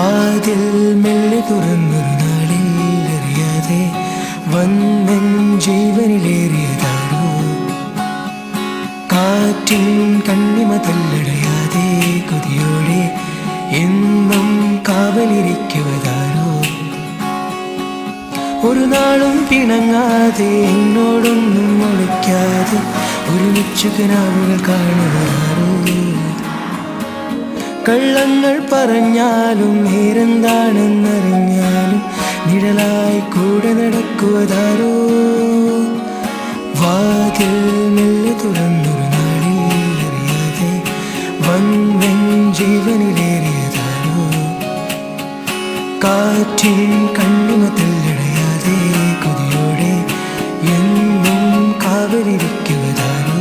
വാതിൽ മെല്ലെ തുറന്നൊരു നാളിൽ അറിയാതെ വന്നൻ ജീവനിലേറിയതാരോ. കാറ്റിൻ കണ്ണിമ തല്ലടയാതെ കൊതിയോടെ എന്നും കാവലിരിക്കുവതാരോ. ഒരു നാളും പിണങ്ങാതെ എന്നോടൊന്നും ഒളിക്കാതെ ഒരുമിച്ചു കിനാവുകൾ കാണുവതാരോ. കള്ളങ്ങൾ പറഞ്ഞാലും നേരെന്താണെന്നറിഞ്ഞാലും നിഴലായി കൂടെ നടക്കുവതാരോ. വാതിൽ മെല്ലെ തുറന്നൊരു നാളിൽ അറിയാതെ വന്നൻ ജീവനിലേറിയതാരോ. കാറ്റിൻ കണ്ണിമ തല്ലടയാതെ കൊതിയോടെ എന്നും കാവലിരിക്കുവതാരോ.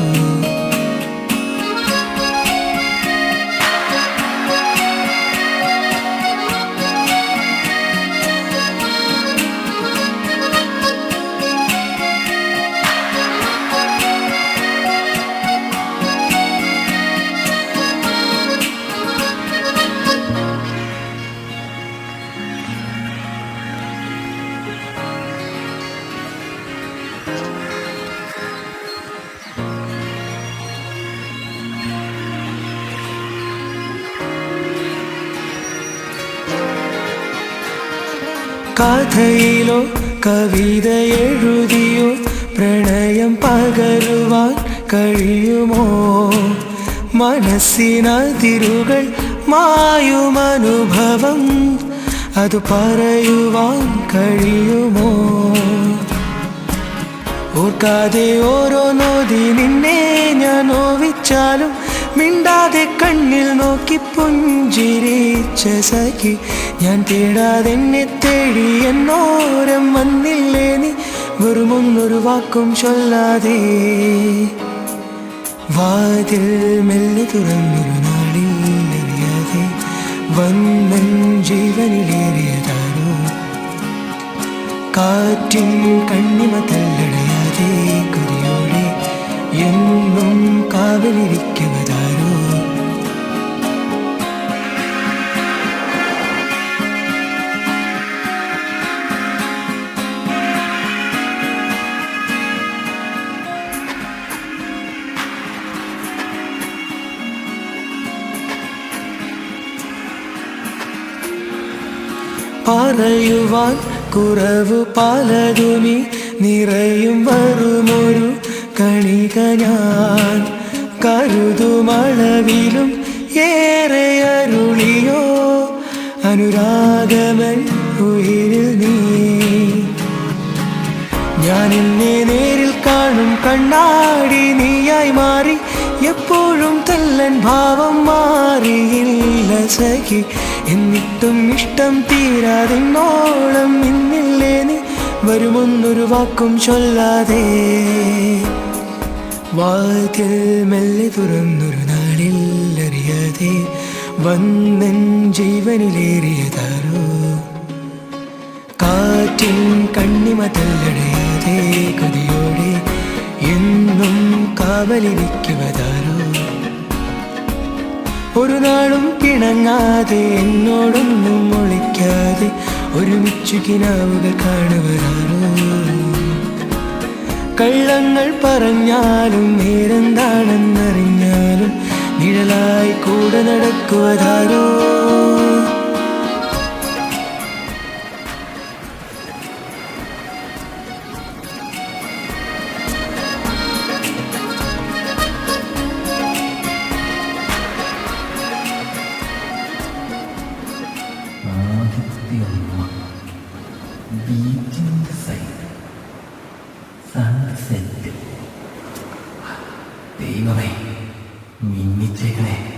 കഥയിലോ കവിത എഴുതിയോ പ്രണയം പകരുവാൻ കഴിയുമോ? മനസ്സിനതിരുകൾ മായുമനുഭവം അത് പറയുവാൻ കഴിയുമോ? ഓർക്കാതെ ഓരോ നോതി നിന്നെ ഞാൻ നോവിച്ചാലും മിണ്ടാതെ കണ്ണിൽ നോക്കി പുഞ്ചിരിച്ച സഖി ഞാൻ തേടാതെന്നെ തേടി എന്നോരം വന്നില്ലേ നീ വെറുമൊന്നൊരു വാക്കും ചൊല്ലാതെ. വാതിൽ മെല്ലെ തുറന്നൊരു നാളിൽ അറിയാതെ വന്നൻ ജീവനിലേറിയതാരോ. കാറ്റിൻ കണ്ണിമ തല്ലടയാതെ കൊതിയോടെ എന്നും കാവലിരിക്കുവതാരോ. പറയുവാൻ കുറവ് പലതുമീ നിറയും വരുമൊരു കണിക ഞാൻ കരുതുമളവിലും ഏറെ അരുളിയോ അനുരാഗമൻ ഉയിരിൽ നീ. ഞാൻ എന്നെ നേരിൽ കാണും കണ്ണാടി നീയായി മാറി എപ്പോഴും തല്ലൻ ഭാവം മാറിയില്ല സഖി. എന്നിട്ടും ഇഷ്ടം തീരാതിന്നോളം ഇന്നില്ലേ നീ വരുമൊന്നൊരു വാക്കും ചൊല്ലാതെ. വാതിൽ മെല്ലെ തുറന്നൊരു നാളിൽ അറിയാതെ വന്നൻ ജീവനിലേറിയതാരോ. കാറ്റിൻ കണ്ണിമ തല്ലടയാതെ കൊതിയോടെ എന്നും കാവലിരിക്കുവതാരോ. ഒരു നാളും പിണങ്ങാതെ എന്നോടൊന്നും ഒളിക്കാതെ ഒരുമിച്ചു കിനാവുകൾ കാണുവതാരോ. കള്ളങ്ങൾ പറഞ്ഞാലും നേരെന്താണെന്നറിഞ്ഞാലും നിഴലായി കൂടെ നടക്കുവതാരോ. ദൈവമേ മിന്നിച്ചേക്കണേ.